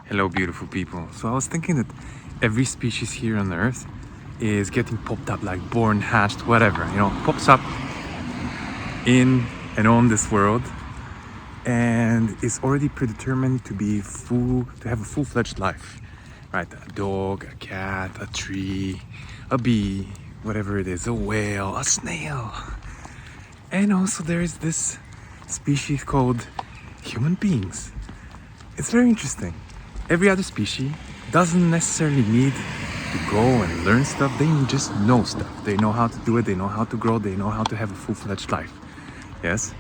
Hello, beautiful people. So I was thinking that every species here on Earth is getting popped up, like born, hatched, whatever, pops up in and on this world and is already predetermined to have a full-fledged life, right? A dog, a cat, a tree, a bee, whatever it is, a whale, a snail. And also there is this species called human beings. It's very interesting. Every other species doesn't necessarily need to go and learn stuff. They just know stuff. They know how to do it. They know how to grow. They know how to have a full-fledged life. Yes,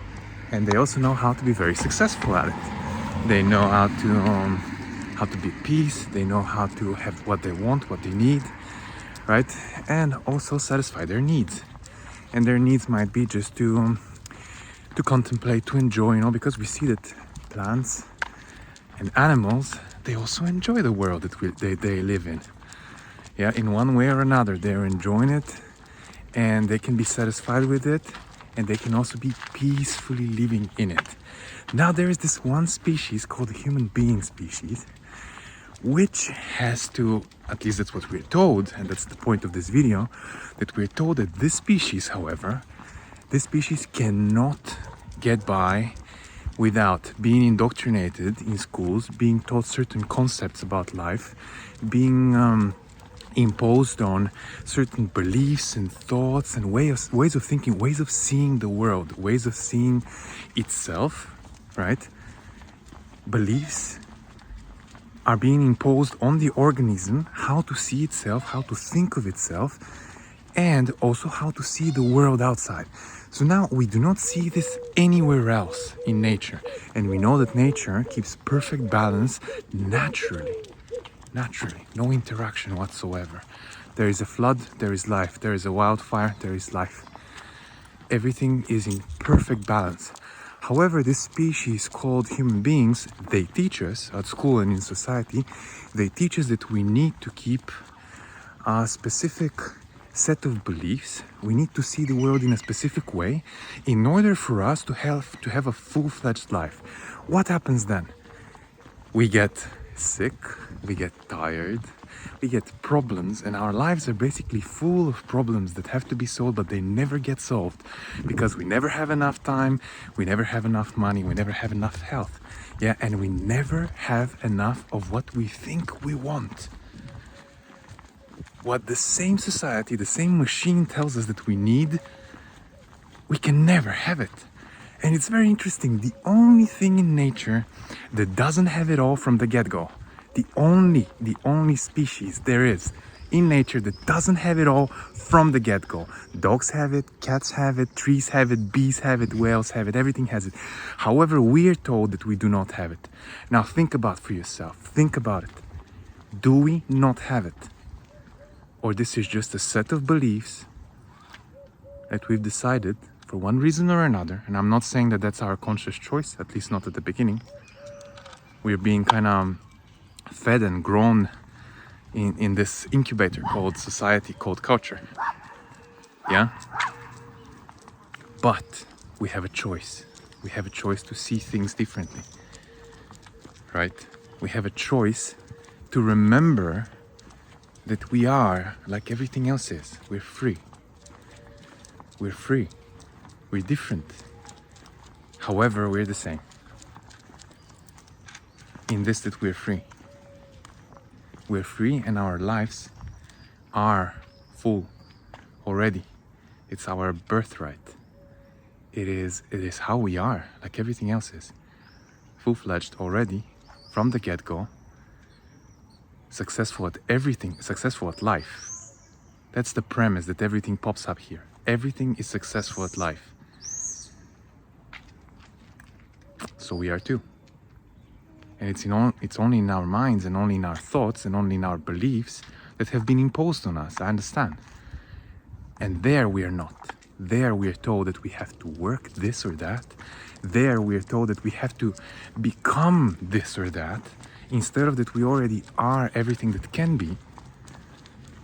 and they also know how to be very successful at it. They know how to be at peace. They know how to have what they want, what they need, right? And also satisfy their needs. And their needs might be just to contemplate, to enjoy, because we see that plants and animals, they also enjoy the world that they live in. Yeah, in one way or another, they're enjoying it and they can be satisfied with it, and they can also be peacefully living in it. Now there is this one species called the human being species, which has to, at least that's what we're told, and that's the point of this video, that we're told that this species, however, this species cannot get by without being indoctrinated in schools, being taught certain concepts about life, being imposed on certain beliefs and thoughts and ways of thinking, ways of seeing the world, ways of seeing itself, right? Beliefs are being imposed on the organism, how to see itself, how to think of itself, and also how to see the world outside. So now we do not see this anywhere else in nature. And we know that nature keeps perfect balance naturally. Naturally, no interaction whatsoever. There is a flood, there is life. There is a wildfire, there is life. Everything is in perfect balance. However, this species called human beings, they teach us at school and in society, they teach us that we need to keep a specific set of beliefs. We need to see the world in a specific way in order for us to have a full-fledged life. What happens then? We get sick, we get tired, we get problems, and our lives are basically full of problems that have to be solved, but they never get solved because we never have enough time, we never have enough money, we never have enough health. Yeah, and we never have enough of what we think we want. What the same society, the same machine tells us that we need, we can never have it. And it's very interesting. The only thing in nature that doesn't have it all from the get-go, the only species there is in nature that doesn't have it all from the get-go. Dogs have it, cats have it, trees have it, bees have it, whales have it, everything has it. However, we're told that we do not have it. Now think about for yourself. Think about it. Do we not have it? Or this is just a set of beliefs that we've decided for one reason or another, and I'm not saying that that's our conscious choice, at least not at the beginning. We're being kind of fed and grown in this incubator called society, called culture. Yeah? But we have a choice. We have a choice to see things differently. Right? We have a choice to remember that we are like everything else is. We're free. We're free. We're different. However, we're the same. In this, that we're free. We're free and our lives are full already. It's our birthright. It is how we are, like everything else is. Full-fledged already, from the get-go. Successful at everything, successful at life. That's the premise, that everything pops up here. Everything is successful at life. So we are too. And it's only in our minds and only in our thoughts and only in our beliefs that have been imposed on us, I understand. And there we are not. There we are told that we have to work this or that. There we are told that we have to become this or that. Instead of that we already are everything that can be.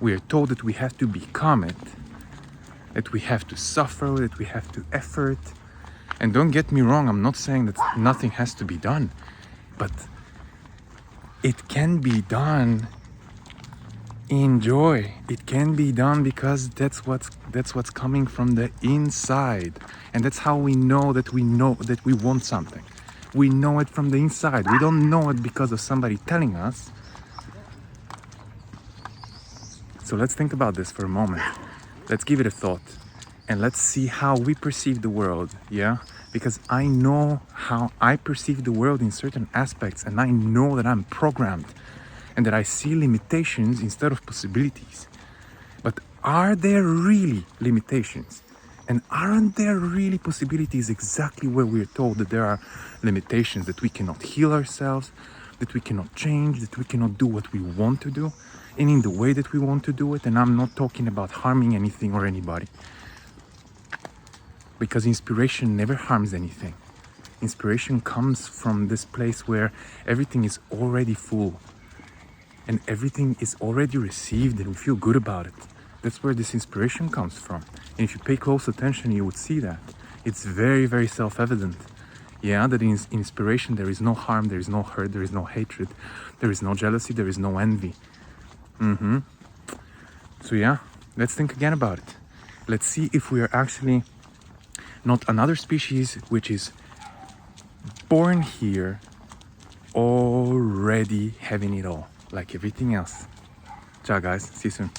We are told that we have to become it. That we have to suffer, that we have to effort. And don't get me wrong, I'm not saying that nothing has to be done. But it can be done in joy. It can be done because that's what's coming from the inside. And that's how we know that we want something. We know it from the inside. We don't know it because of somebody telling us. So let's think about this for a moment. Let's give it a thought. And let's see how we perceive the world, yeah? Because I know how I perceive the world in certain aspects, and I know that I'm programmed and that I see limitations instead of possibilities. But are there really limitations? And aren't there really possibilities exactly where we're told that there are limitations, that we cannot heal ourselves, that we cannot change, that we cannot do what we want to do, and in the way that we want to do it? And I'm not talking about harming anything or anybody, because inspiration never harms anything. Inspiration comes from this place where everything is already full and everything is already received and we feel good about it. That's where this inspiration comes from. And if you pay close attention, you would see that. It's very, very self-evident. Yeah, that in inspiration there is no harm, there is no hurt, there is no hatred, there is no jealousy, there is no envy. So yeah, let's think again about it. Let's see if we are actually not another species which is born here already having it all, like everything else. Ciao guys, see you soon.